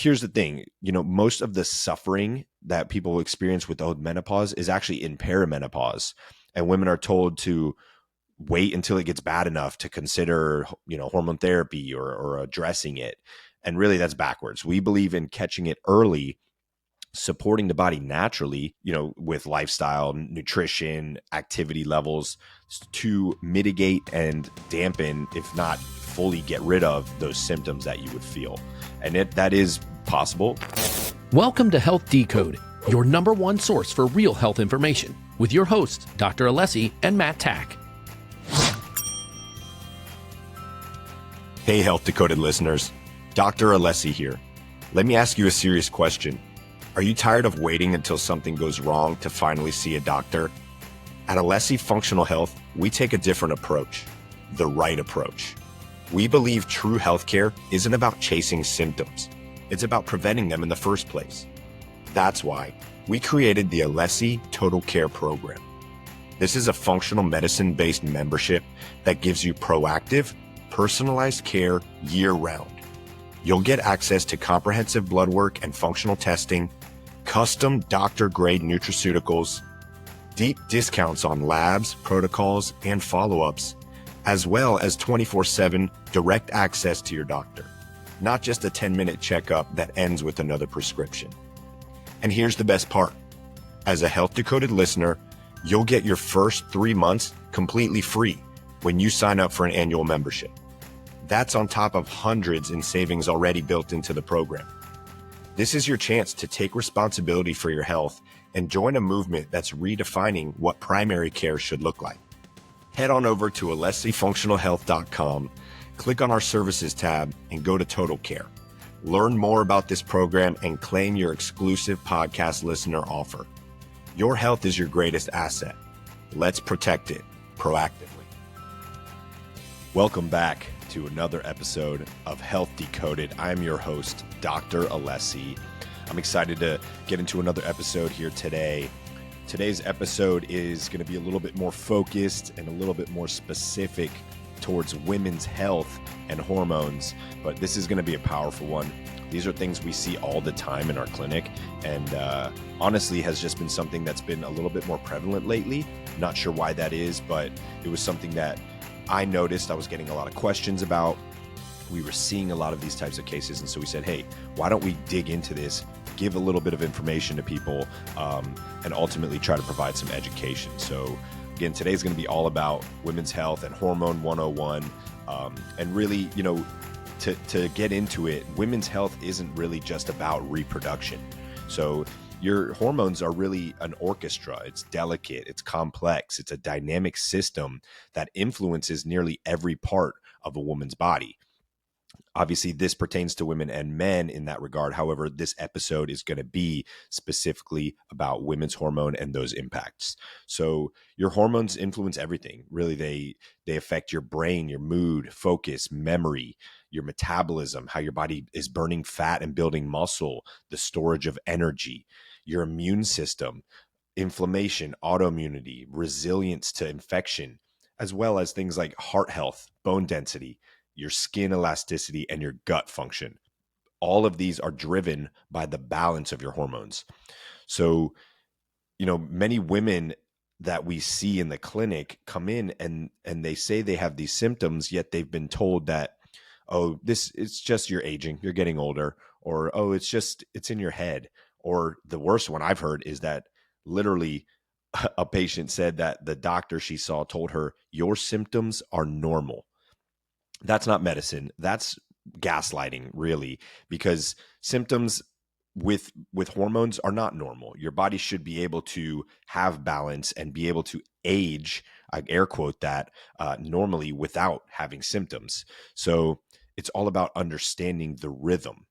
here's the thing, most of the suffering that people experience with the menopause is actually in perimenopause, and women are told to wait until it gets bad enough to consider, hormone therapy or addressing it. And really that's backwards. We believe in catching it early, supporting the body naturally, with lifestyle, nutrition, activity levels to mitigate and dampen, if not fully get rid of, those symptoms that you would feel. And that is possible. Welcome to Health Decoded, your number one source for real health information, with your hosts, Dr. Alessi and Matt Tack. Hey, Health Decoded listeners, Dr. Alessi here. Let me ask you a serious question. Are you tired of waiting until something goes wrong to finally see a doctor? At Alessi Functional Health, we take a different approach, the right approach. We believe true healthcare isn't about chasing symptoms. It's about preventing them in the first place. That's why we created the Alessi Total Care Program. This is a functional medicine-based membership that gives you proactive, personalized care year-round. You'll get access to comprehensive blood work and functional testing, custom doctor-grade nutraceuticals, deep discounts on labs, protocols, and follow-ups, as well as 24/7 direct access to your doctor, not just a 10-minute checkup that ends with another prescription. And here's the best part. As a Health Decoded listener, you'll get your first 3 months completely free when you sign up for an annual membership. That's on top of hundreds in savings already built into the program. This is your chance to take responsibility for your health and join a movement that's redefining what primary care should look like. Head on over to alessifunctionalhealth.com, click on our services tab, and go to Total Care. Learn more about this program and claim your exclusive podcast listener offer. Your health is your greatest asset. Let's protect it proactively. Welcome back to another episode of Health Decoded. I'm your host, Dr. Alessi. I'm excited to get into another episode here today. Today's episode is going to be a little bit more focused and a little bit more specific towards women's health and hormones, but this is going to be a powerful one. These are things we see all the time in our clinic, and honestly has just been something that's been a little bit more prevalent lately. Not sure why that is, but it was something that I noticed I was getting a lot of questions about. We were seeing a lot of these types of cases, and so we said, hey, why don't we dig into this, give a little bit of information to people, and ultimately try to provide some education. So again, today's going to be all about women's health and hormone 101, and really, to get into it, women's health isn't really just about reproduction. So your hormones are really an orchestra. It's delicate, it's complex, it's a dynamic system that influences nearly every part of a woman's body. Obviously, this pertains to women and men in that regard. However, this episode is going to be specifically about women's hormone and those impacts. So your hormones influence everything. Really, they affect your brain, your mood, focus, memory, your metabolism, how your body is burning fat and building muscle, the storage of energy, your immune system, inflammation, autoimmunity, resilience to infection, as well as things like heart health, bone density, your skin elasticity, and your gut function. All of these are driven by the balance of your hormones. So, many women that we see in the clinic come in and they say they have these symptoms, yet they've been told that, oh, it's just you're aging, you're getting older, or, oh, it's in your head. Or the worst one I've heard is that literally a patient said that the doctor she saw told her, your symptoms are normal. That's not medicine. That's gaslighting, really, because symptoms with hormones are not normal. Your body should be able to have balance and be able to age, I air quote that, normally without having symptoms. So it's all about understanding the rhythm.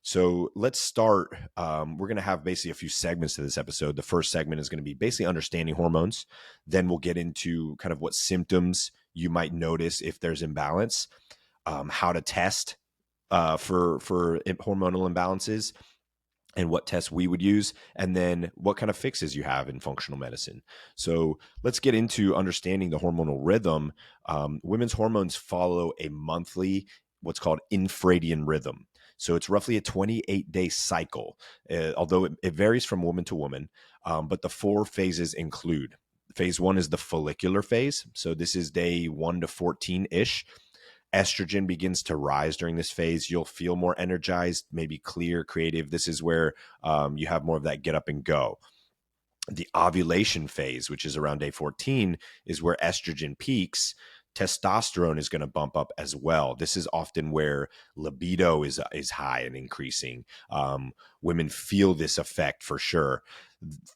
So let's start. We're going to have basically a few segments to this episode. The first segment is going to be basically understanding hormones. Then we'll get into kind of what symptoms you might notice if there's imbalance, how to test for hormonal imbalances, and what tests we would use, and then what kind of fixes you have in functional medicine. So let's get into understanding the hormonal rhythm. Women's hormones follow a monthly, what's called infradian rhythm. So it's roughly a 28-day cycle, although it varies from woman to woman. But the 4 phases include phase 1 is the follicular phase. So this is day 1 to 14-ish. Estrogen begins to rise during this phase. You'll feel more energized, maybe clear, creative. This is where you have more of that get up and go. The ovulation phase, which is around day 14, is where estrogen peaks. Testosterone is going to bump up as well. This is often where libido is high and increasing. Women feel this effect for sure.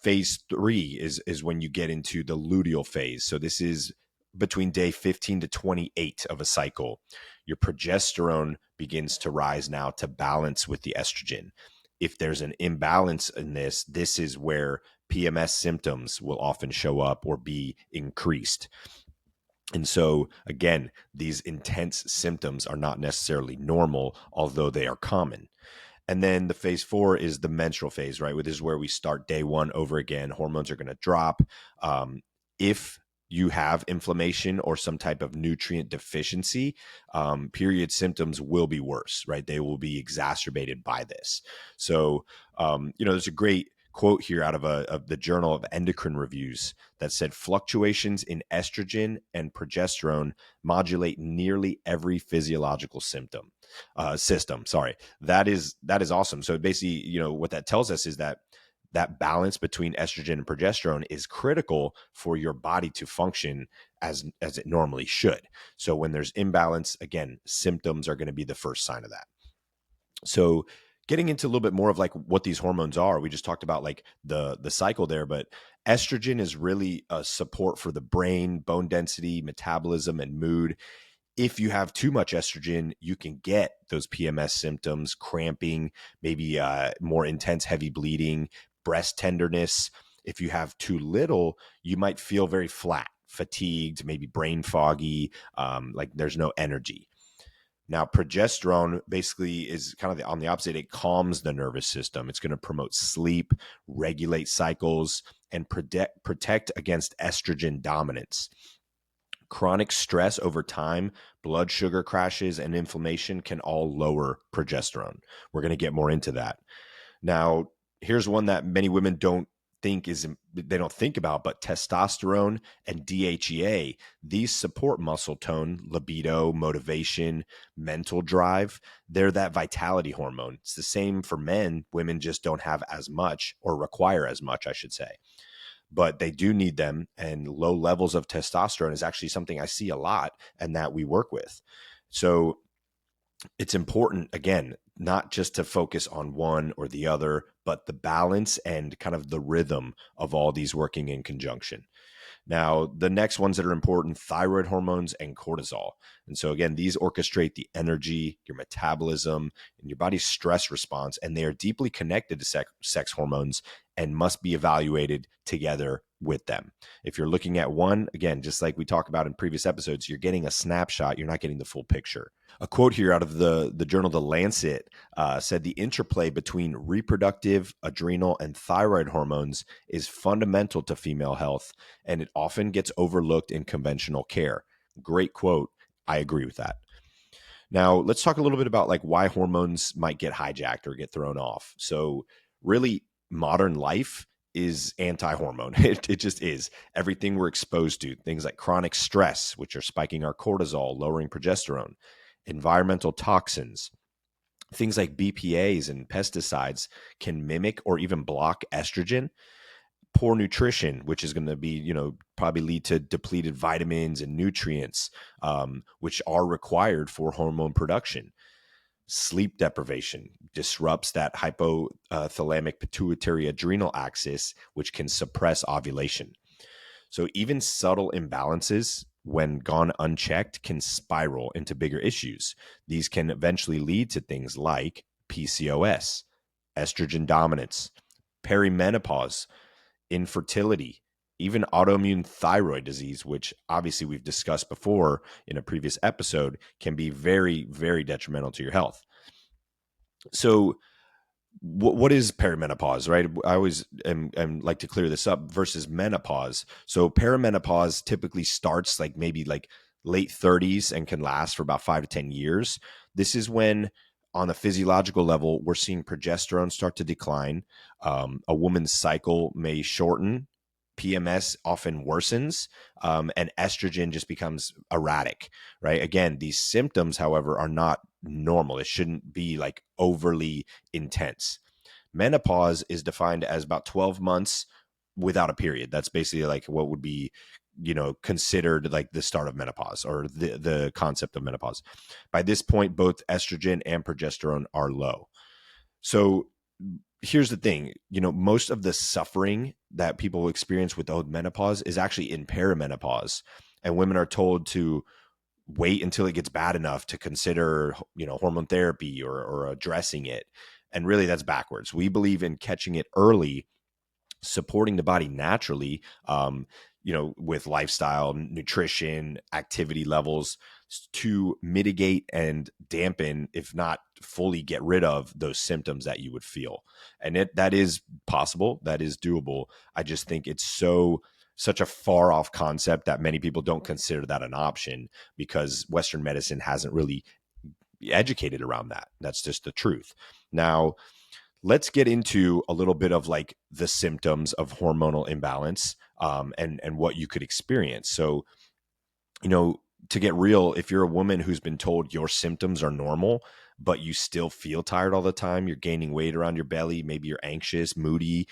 Phase 3 is when you get into the luteal phase. So this is between day 15 to 28 of a cycle. Your progesterone begins to rise now to balance with the estrogen. If there's an imbalance in this is where PMS symptoms will often show up or be increased. And so, again, these intense symptoms are not necessarily normal, although they are common. And then the phase 4 is the menstrual phase, right? This is where we start day 1 over again. Hormones are going to drop. If you have inflammation or some type of nutrient deficiency, period symptoms will be worse, right? They will be exacerbated by this. So, there's a great quote here out of the Journal of Endocrine Reviews that said fluctuations in estrogen and progesterone modulate nearly every physiological system. That is awesome. So basically, what that tells us is that balance between estrogen and progesterone is critical for your body to function as it normally should. So when there's imbalance, again, symptoms are going to be the first sign of that. So getting into a little bit more of like what these hormones are, we just talked about like the cycle there, but estrogen is really a support for the brain, bone density, metabolism, and mood. If you have too much estrogen, you can get those PMS symptoms, cramping, maybe more intense, heavy bleeding, breast tenderness. If you have too little, you might feel very flat, fatigued, maybe brain foggy, like there's no energy. Now, progesterone basically is kind of on the opposite. It calms the nervous system. It's going to promote sleep, regulate cycles, and protect against estrogen dominance. Chronic stress over time, blood sugar crashes, and inflammation can all lower progesterone. We're going to get more into that. Now, here's one that many women don't think about, but testosterone and DHEA, these support muscle tone, libido, motivation, mental drive. They're that vitality hormone. It's the same for men. Women just don't have as much, or require as much, I should say. But they do need them, and low levels of testosterone is actually something I see a lot and that we work with. So it's important, again, not just to focus on one or the other, but the balance and kind of the rhythm of all these working in conjunction. Now, the next ones that are important, thyroid hormones and cortisol. And so again, these orchestrate the energy, your metabolism, and your body's stress response, and they are deeply connected to sex hormones and must be evaluated together with them. If you're looking at one, again, just like we talked about in previous episodes, you're getting a snapshot, you're not getting the full picture. A quote here out of the journal The Lancet said the interplay between reproductive, adrenal, and thyroid hormones is fundamental to female health, and it often gets overlooked in conventional care. Great quote. I agree with that. Now, let's talk a little bit about like why hormones might get hijacked or get thrown off. So really, modern life is anti-hormone. It just is. Everything we're exposed to, things like chronic stress, which are spiking our cortisol, lowering progesterone, environmental toxins, things like BPAs and pesticides can mimic or even block estrogen. Poor nutrition, which is going to be, probably lead to depleted vitamins and nutrients, which are required for hormone production. Sleep deprivation disrupts that hypothalamic pituitary adrenal axis, which can suppress ovulation. So even subtle imbalances, when gone unchecked, can spiral into bigger issues. These can eventually lead to things like PCOS, estrogen dominance, perimenopause, infertility, even autoimmune thyroid disease, which obviously we've discussed before in a previous episode, can be very, very detrimental to your health. So what is perimenopause, right? I always am like to clear this up versus menopause. So perimenopause typically starts maybe late 30s and can last for about 5 to 10 years. This is when on a physiological level, we're seeing progesterone start to decline. A woman's cycle may shorten. PMS often worsens, and estrogen just becomes erratic, right? Again, these symptoms, however, are not normal. It shouldn't be like overly intense. Menopause is defined as about 12 months without a period. That's basically like what would be, considered like the start of menopause, or the concept of menopause. By this point, both estrogen and progesterone are low. So here's the thing, most of the suffering that people experience with menopause is actually in perimenopause. And women are told to wait until it gets bad enough to consider, hormone therapy or addressing it. And really that's backwards. We believe in catching it early, supporting the body naturally, with lifestyle, nutrition, activity levels, to mitigate and dampen, if not fully get rid of, those symptoms that you would feel. And that is possible. That is doable. I just think it's such a far off concept that many people don't consider that an option, because Western medicine hasn't really educated around that. That's just the truth. Now, let's get into a little bit of like the symptoms of hormonal imbalance, and what you could experience. So, to get real, if you're a woman who's been told your symptoms are normal, but you still feel tired all the time, you're gaining weight around your belly, maybe you're anxious, moody,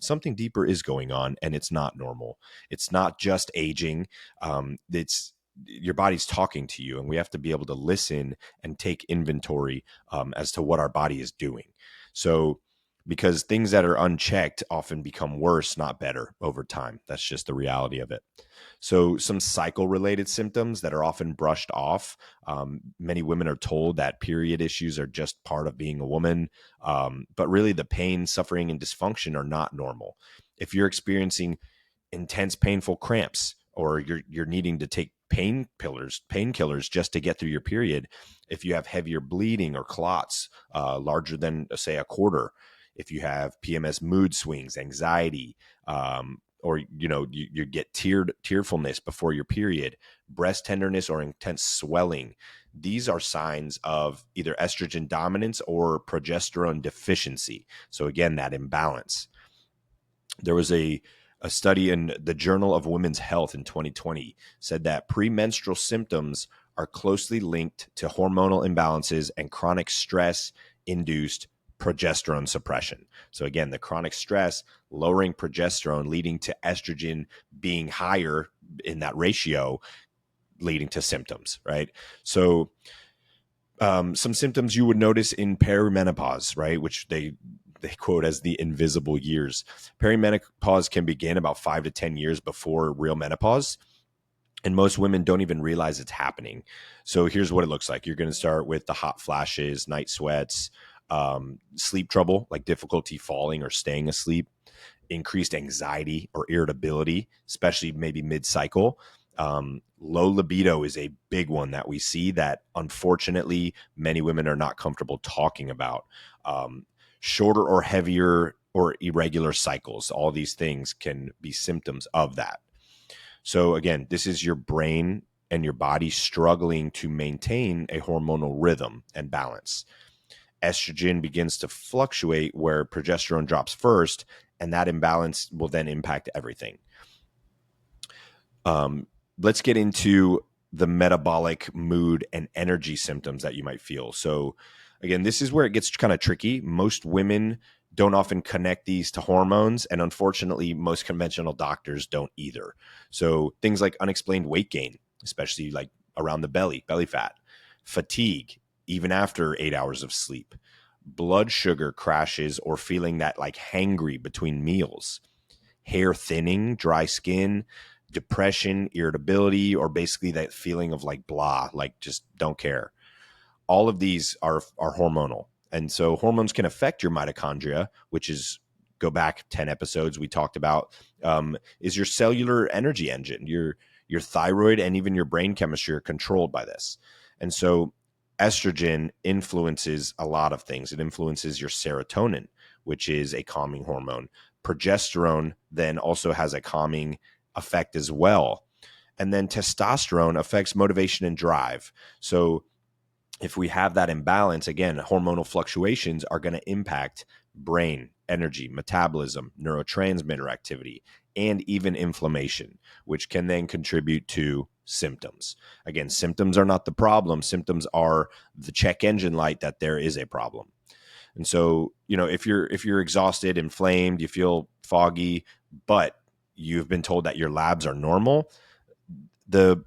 something deeper is going on, and it's not normal. It's not just aging. It's your body's talking to you, and we have to be able to listen and take inventory as to what our body is doing. So, because things that are unchecked often become worse, not better, over time. That's just the reality of it. So some cycle-related symptoms that are often brushed off. Many women are told that period issues are just part of being a woman, but really the pain, suffering, and dysfunction are not normal. If you're experiencing intense, painful cramps, or you're needing to take painkillers just to get through your period, if you have heavier bleeding or clots larger than, say, a quarter, if you have PMS mood swings, anxiety, or you get tearfulness before your period, breast tenderness, or intense swelling, these are signs of either estrogen dominance or progesterone deficiency. So again, that imbalance. There was a study in the Journal of Women's Health in 2020 said that premenstrual symptoms are closely linked to hormonal imbalances and chronic stress-induced progesterone suppression. So again, the chronic stress lowering progesterone, leading to estrogen being higher in that ratio, leading to symptoms, right? So some symptoms you would notice in perimenopause, right, which they quote as the invisible years. Perimenopause can begin about 5 to 10 years before real menopause, and most women don't even realize it's happening. So here's what it looks like. You're going to start with the hot flashes, night sweats, sleep trouble, like difficulty falling or staying asleep, increased anxiety or irritability, especially maybe mid-cycle. Low libido is a big one that we see that unfortunately many women are not comfortable talking about. Shorter or heavier or irregular cycles, all these things can be symptoms of that. So again, this is your brain and your body struggling to maintain a hormonal rhythm and balance. Estrogen begins to fluctuate where progesterone drops first, and that imbalance will then impact everything. Let's get into the metabolic, mood, and energy symptoms that you might feel. So again, this is where it gets kind of tricky. Most women don't often connect these to hormones, and unfortunately, most conventional doctors don't either. So things like unexplained weight gain, especially like around the belly fat, fatigue, even after 8 hours of sleep, blood sugar crashes or feeling that like hangry between meals, hair thinning, dry skin, depression, irritability, or basically that feeling of like blah, like just don't care. All of these are hormonal. And so hormones can affect your mitochondria, which is, go back 10 episodes we talked about, is your cellular energy engine. Your thyroid and even your brain chemistry are controlled by this. And so estrogen influences a lot of things. It influences your serotonin, which is a calming hormone. Progesterone then also has a calming effect as well. And then testosterone affects motivation and drive. So if we have that imbalance, again, hormonal fluctuations are going to impact brain, energy, metabolism, neurotransmitter activity, and even inflammation, which can then contribute to symptoms. Again, symptoms are not the problem. Symptoms are the check engine light that there is a problem. And so, if you're exhausted, inflamed, you feel foggy, but you've been told that your labs are normal, the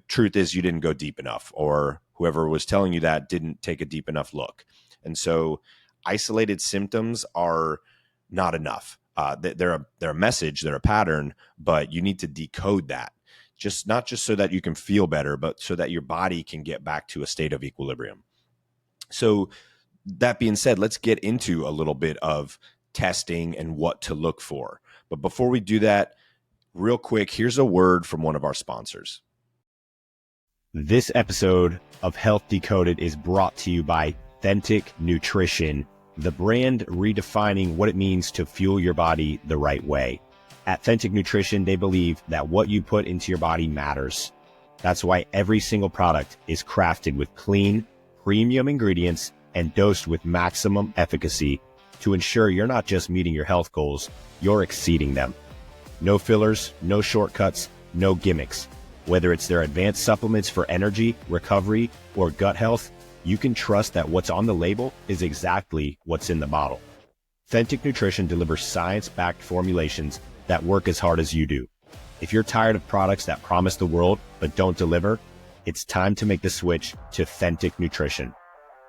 truth is you didn't go deep enough, or whoever was telling you that didn't take a deep enough look. And so isolated symptoms are not enough. They're a message, they're a pattern, but you need to decode that. Not just so that you can feel better, but so that your body can get back to a state of equilibrium. So that being said, let's get into a little bit of testing and what to look for. But before we do that, real quick, here's a word from one of our sponsors. This episode of Health Decoded is brought to you by Authentic Nutrition, the brand redefining what it means to fuel your body the right way. At Authentic Nutrition, they believe that what you put into your body matters. That's why every single product is crafted with clean, premium ingredients and dosed with maximum efficacy to ensure you're not just meeting your health goals, you're exceeding them. No fillers, no shortcuts, no gimmicks. Whether it's their advanced supplements for energy, recovery, or gut health, you can trust that what's on the label is exactly what's in the bottle. Authentic Nutrition delivers science-backed formulations that work as hard as you do. If you're tired of products that promise the world but don't deliver, it's time to make the switch to Authentic Nutrition.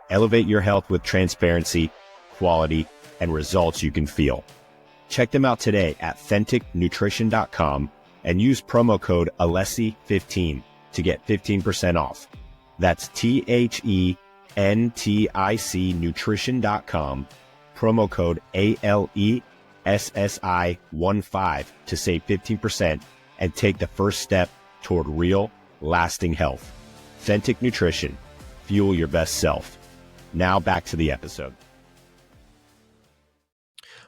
Elevate your health with transparency, quality, and results you can feel. Check them out today at AuthenticNutrition.com and use promo code Alessi15 to get 15% off. That's THENTIC Nutrition.com, promo code ALESSI15 to save 15% and take the first step toward real, lasting health. Authentic Nutrition. Fuel your best self. Now back to the episode.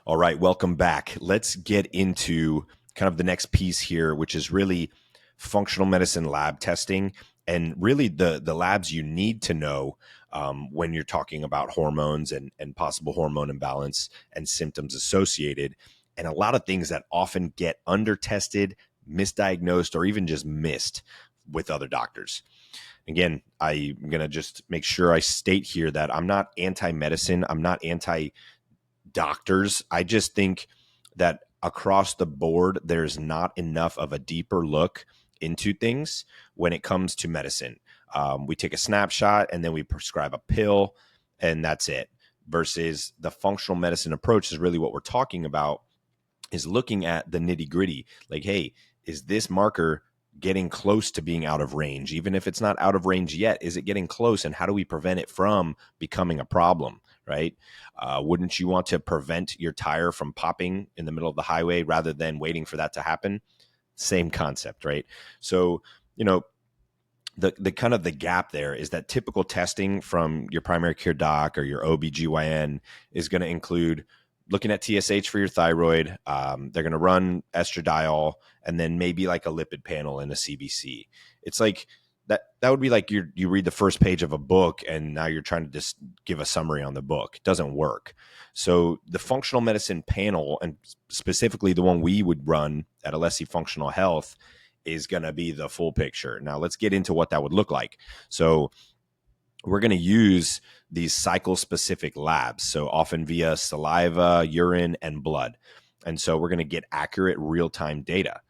All right, welcome back. Let's get into kind of the next piece here, which is really functional medicine lab testing, and really the labs you need to know when you're talking about hormones and possible hormone imbalance and symptoms associated, and a lot of things that often get under-tested, misdiagnosed, or even just missed with other doctors. Again, I'm going to just make sure I state here that I'm not anti-medicine. I'm not anti-doctors. I just think that across the board, there's not enough of a deeper look into things when it comes to medicine. We take a snapshot and then we prescribe a pill and that's it. Versus the functional medicine approach is really what we're talking about, is looking at the nitty gritty. Like, hey, is this marker getting close to being out of range? Even if it's not out of range yet, is it getting close? And how do we prevent it from becoming a problem, right? Wouldn't you want to prevent your tire from popping in the middle of the highway rather than waiting for that to happen? Same concept, right? So, the kind of the gap there is that typical testing from your primary care doc or your OBGYN is going to include looking at TSH for your thyroid. They're going to run estradiol and then maybe like a lipid panel and a CBC. It's like that would be like you read the first page of a book and now you're trying to just give a summary on the book. It doesn't work. So the functional medicine panel, and specifically the one we would run at Alessi Functional Health, is going to be the full picture. Now let's get into what that would look like. So we're going to use these cycle-specific labs, so often via saliva, urine, and blood. And so we're going to get accurate real-time data.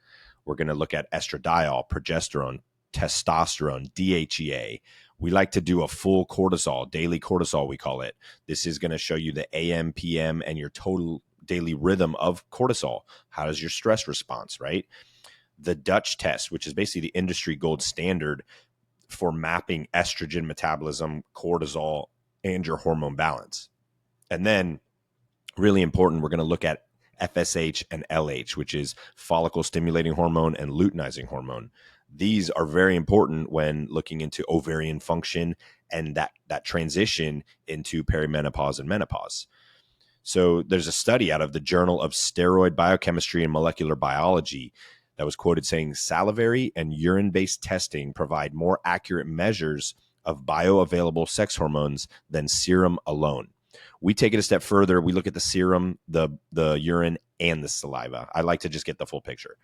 We're going to look at estradiol, progesterone, testosterone, DHEA. We like to do a full cortisol, daily cortisol we call it. This is going to show you the AM, PM, and your total daily rhythm of cortisol. How does your stress response, right? The Dutch test, which is basically the industry gold standard for mapping estrogen metabolism, cortisol, and your hormone balance. And then, really important, we're going to look at FSH and LH, which is follicle stimulating hormone and luteinizing hormone. These are very important when looking into ovarian function and that transition into perimenopause and menopause. So there's a study out of the Journal of Steroid Biochemistry and Molecular Biology that was quoted saying salivary and urine-based testing provide more accurate measures of bioavailable sex hormones than serum alone. We take it a step further. We look at the serum, the urine, and the saliva. I like to just get the full picture.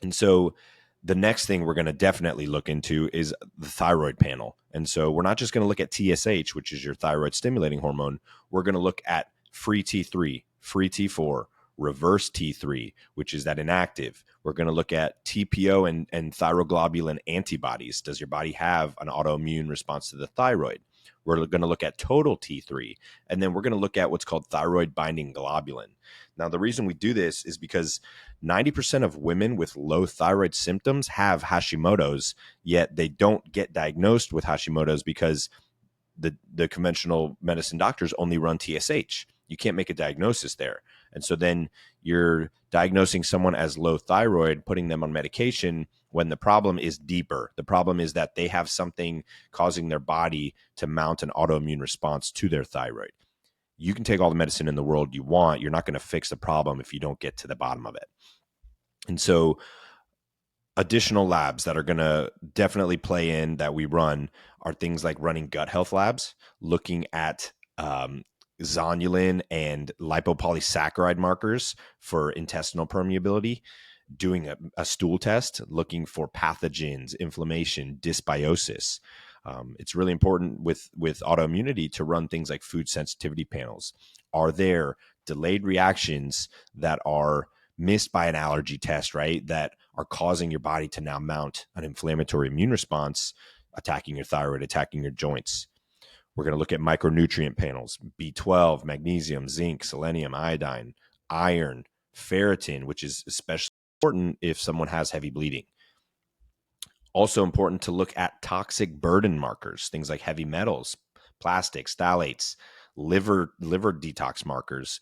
And so the next thing we're going to definitely look into is the thyroid panel. And so we're not just going to look at TSH, which is your thyroid stimulating hormone. We're going to look at free T3, free T4, reverse T3, which is that inactive. We're going to look at TPO and thyroglobulin antibodies. Does your body have an autoimmune response to the thyroid? We're going to look at total T3, and then we're going to look at what's called thyroid binding globulin. Now, the reason we do this is because 90% of women with low thyroid symptoms have Hashimoto's, yet they don't get diagnosed with Hashimoto's because the conventional medicine doctors only run TSH. You can't make a diagnosis there. And so then you're diagnosing someone as low thyroid, putting them on medication when the problem is deeper. The problem is that they have something causing their body to mount an autoimmune response to their thyroid. You can take all the medicine in the world you want. You're not going to fix the problem if you don't get to the bottom of it. And so additional labs that are going to definitely play in that we run are things like running gut health labs, looking at zonulin and lipopolysaccharide markers for intestinal permeability, doing a stool test, looking for pathogens, inflammation, dysbiosis. It's really important with autoimmunity to run things like food sensitivity panels. Are there delayed reactions that are missed by an allergy test, right, that are causing your body to now mount an inflammatory immune response, attacking your thyroid, attacking your joints? We're going to look at micronutrient panels, B12, magnesium, zinc, selenium, iodine, iron, ferritin, which is especially important if someone has heavy bleeding. Also important to look at toxic burden markers, things like heavy metals, plastics, phthalates, liver detox markers,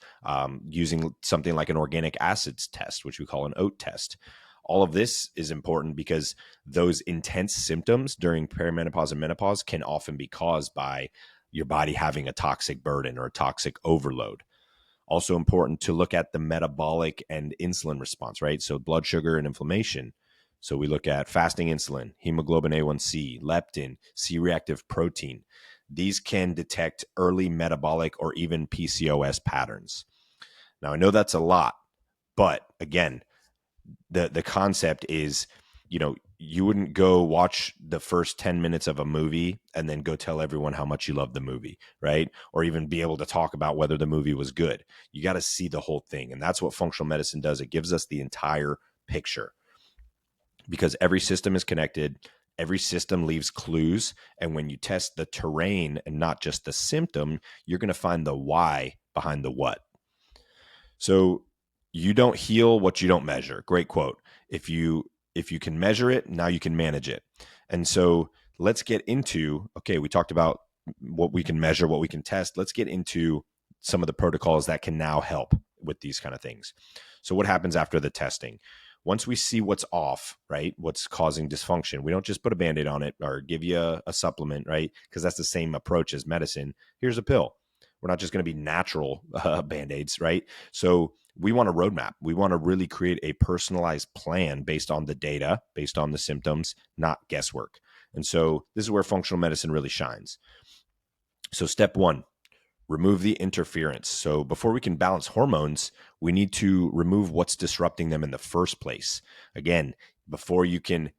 using something like an organic acids test, which we call an OAT test. All of this is important because those intense symptoms during perimenopause and menopause can often be caused by your body having a toxic burden or a toxic overload. Also important to look at the metabolic and insulin response, right? So blood sugar and inflammation. So we look at fasting insulin, hemoglobin A1C, leptin, C-reactive protein. These can detect early metabolic or even PCOS patterns. Now, I know that's a lot, but again, the concept is, you wouldn't go watch the first 10 minutes of a movie and then go tell everyone how much you love the movie, right? Or even be able to talk about whether the movie was good. You got to see the whole thing. And that's what functional medicine does. It gives us the entire picture because every system is connected. Every system leaves clues. And when you test the terrain and not just the symptom, you're going to find the why behind the what. So you don't heal what you don't measure. Great quote. If you can measure it, now you can manage it. And so let's get into, okay, we talked about what we can measure, what we can test. Let's get into some of the protocols that can now help with these kind of things. So what happens after the testing? Once we see what's off, right, what's causing dysfunction, we don't just put a Band-Aid on it or give you a supplement, right? Because that's the same approach as medicine. Here's a pill. We're not just going to be natural Band-Aids, right? So we want a roadmap. We want to really create a personalized plan based on the data, based on the symptoms, not guesswork. And so this is where functional medicine really shines. So step one, remove the interference. So before we can balance hormones, we need to remove what's disrupting them in the first place. Again, before you can,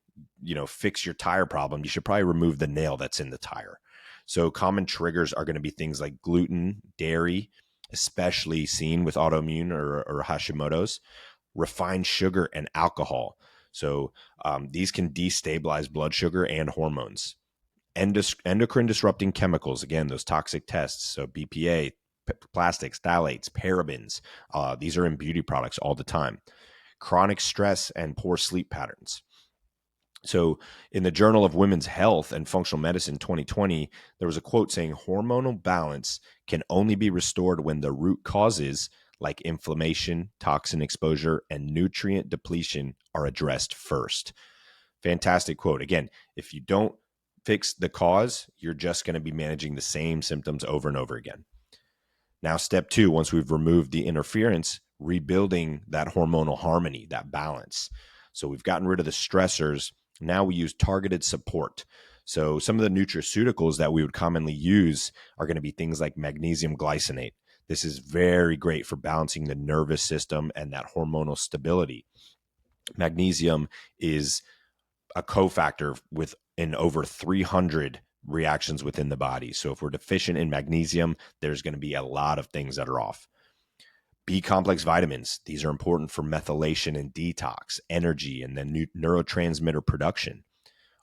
fix your tire problem, you should probably remove the nail that's in the tire. So common triggers are going to be things like gluten, dairy, especially seen with autoimmune or Hashimoto's, refined sugar, and alcohol. So these can destabilize blood sugar and hormones. Endocrine disrupting chemicals, again, those toxic tests. So BPA, plastics, phthalates, parabens. These are in beauty products all the time. Chronic stress and poor sleep patterns. So in the Journal of Women's Health and Functional Medicine 2020, there was a quote saying hormonal balance can only be restored when the root causes like inflammation, toxin exposure, and nutrient depletion are addressed first. Fantastic quote. Again, if you don't fix the cause, you're just going to be managing the same symptoms over and over again. Now, step two, once we've removed the interference, rebuilding that hormonal harmony, that balance. So we've gotten rid of the stressors. Now we use targeted support. So some of the nutraceuticals that we would commonly use are going to be things like magnesium glycinate. This is very great for balancing the nervous system and that hormonal stability. Magnesium is a cofactor in over 300 reactions within the body. So if we're deficient in magnesium, there's going to be a lot of things that are off. B complex vitamins, these are important for methylation and detox, energy, and then neurotransmitter production.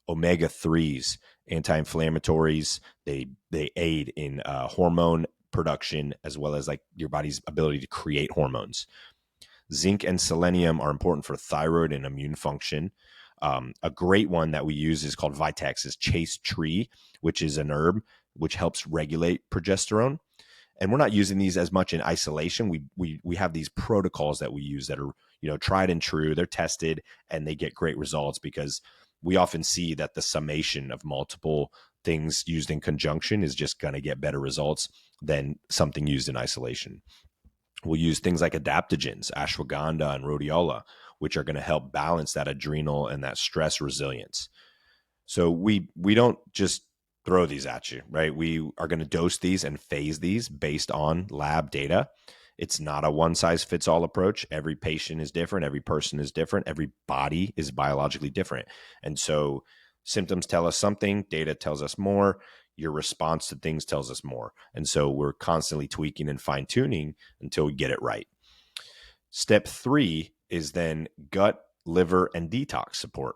Omega 3s, anti-inflammatories, they aid in hormone production as well as like your body's ability to create hormones. Zinc and selenium are important for thyroid and immune function. A great one that we use is called Vitex, is chase tree, which is an herb which helps regulate progesterone. And we're not using these as much in isolation. We have these protocols that we use that are, tried and true. They're tested and they get great results because we often see that the summation of multiple things used in conjunction is just going to get better results than something used in isolation. We'll use things like adaptogens, ashwagandha and rhodiola, which are going to help balance that adrenal and that stress resilience. So we don't just throw these at you, right? We are going to dose these and phase these based on lab data. It's not a one size fits all approach. Every patient is different. Every person is different. Every body is biologically different. And so symptoms tell us something, data tells us more. Your response to things tells us more. And so we're constantly tweaking and fine tuning until we get it right. Step 3 is then gut, liver, and detox support.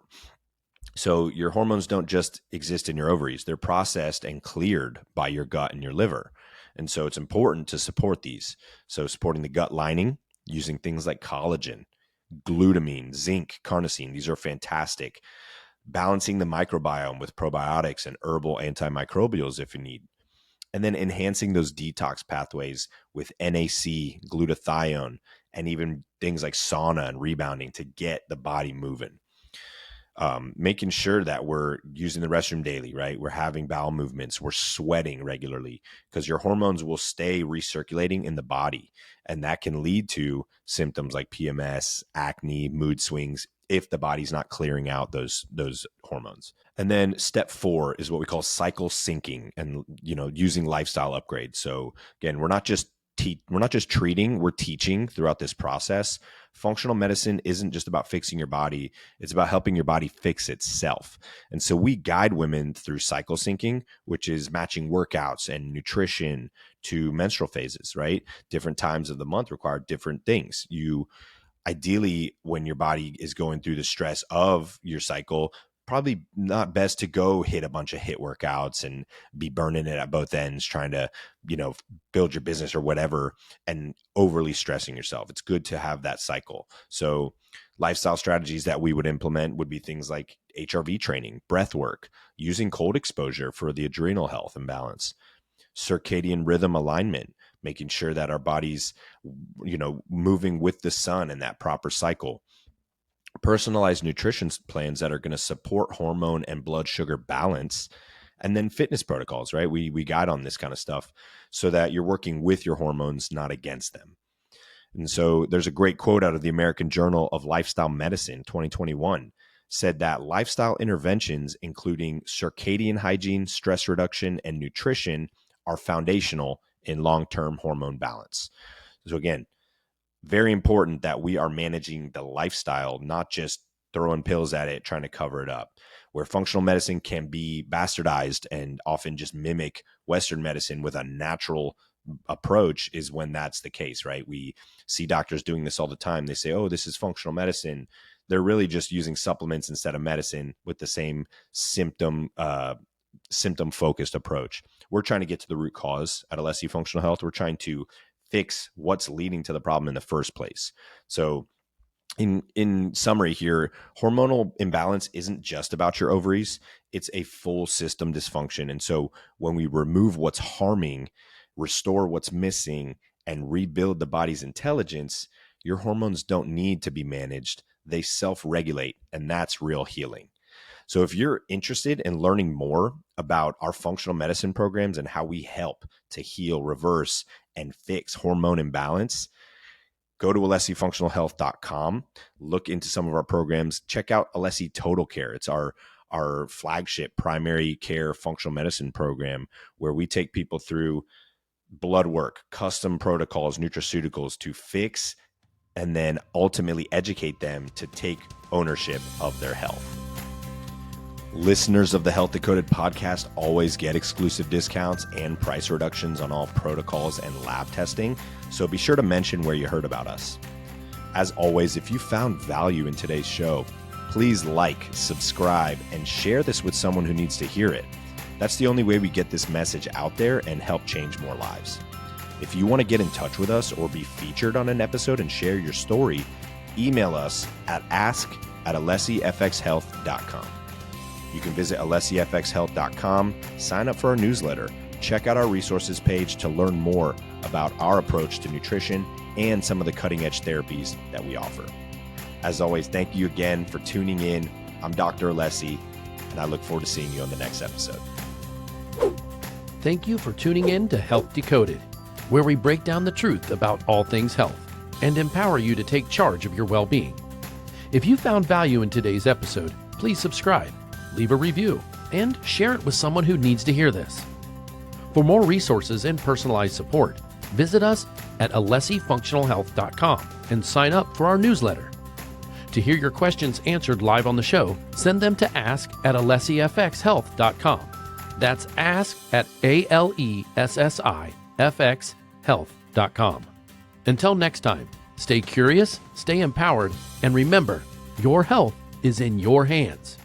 So your hormones don't just exist in your ovaries. They're processed and cleared by your gut and your liver. And so it's important to support these. So supporting the gut lining using things like collagen, glutamine, zinc, carnosine. These are fantastic. Balancing the microbiome with probiotics and herbal antimicrobials if you need. And then enhancing those detox pathways with NAC, glutathione, and even things like sauna and rebounding to get the body moving. Making sure that we're using the restroom daily, right? We're having bowel movements, we're sweating regularly because your hormones will stay recirculating in the body. And that can lead to symptoms like PMS, acne, mood swings, if the body's not clearing out those hormones. And then step 4 is what we call cycle syncing and, using lifestyle upgrades. So again, we're not just treating, we're teaching throughout this process. Functional medicine isn't just about fixing your body. It's about helping your body fix itself. And so we guide women through cycle syncing, which is matching workouts and nutrition to menstrual phases, right? Different times of the month require different things. Ideally, when your body is going through the stress of your cycle, probably not best to go hit a bunch of HIIT workouts and be burning it at both ends, trying to, build your business or whatever and overly stressing yourself. It's good to have that cycle. So lifestyle strategies that we would implement would be things like HRV training, breath work, using cold exposure for the adrenal health and balance, circadian rhythm alignment, making sure that our body's, moving with the sun in that proper cycle. Personalized nutrition plans that are going to support hormone and blood sugar balance, and then fitness protocols, right? We guide on this kind of stuff so that you're working with your hormones, not against them. And so there's a great quote out of the American Journal of Lifestyle Medicine, 2021, said that lifestyle interventions, including circadian hygiene, stress reduction, and nutrition, are foundational in long-term hormone balance. So again, very important that we are managing the lifestyle, not just throwing pills at it, trying to cover it up. Where functional medicine can be bastardized and often just mimic Western medicine with a natural approach is when that's the case, right? We see doctors doing this all the time. They say, oh, this is functional medicine. They're really just using supplements instead of medicine with the same symptom focused approach. We're trying to get to the root cause at Alessi Functional Health. We're trying to fix what's leading to the problem in the first place. So in summary here, hormonal imbalance isn't just about your ovaries. It's a full system dysfunction. And so when we remove what's harming, restore what's missing, and rebuild the body's intelligence, your hormones don't need to be managed. They self-regulate, and that's real healing. So if you're interested in learning more about our functional medicine programs and how we help to heal, reverse, and fix hormone imbalance, go to alessifunctionalhealth.com, look into some of our programs, check out Alessi Total Care. It's our our flagship primary care functional medicine program, where we take people through blood work, custom protocols, nutraceuticals to fix and then ultimately educate them to take ownership of their health. Listeners of the Health Decoded podcast always get exclusive discounts and price reductions on all protocols and lab testing, so be sure to mention where you heard about us. As always, if you found value in today's show, please like, subscribe, and share this with someone who needs to hear it. That's the only way we get this message out there and help change more lives. If you want to get in touch with us or be featured on an episode and share your story, email us at ask@alessifxhealth.com. You can visit alessifxhealth.com, sign up for our newsletter, check out our resources page to learn more about our approach to nutrition and some of the cutting-edge therapies that we offer. As always, thank you again for tuning in. I'm Dr. Alessi, and I look forward to seeing you on the next episode. Thank you for tuning in to Health Decoded, where we break down the truth about all things health and empower you to take charge of your well-being. If you found value in today's episode, please subscribe, leave a review, and share it with someone who needs to hear this. For more resources and personalized support, visit us at alessifunctionalhealth.com and sign up for our newsletter. To hear your questions answered live on the show, send them to ask@alessifxhealth.com. That's ask@alessifxhealth.com. Until next time, stay curious, stay empowered, and remember, your health is in your hands.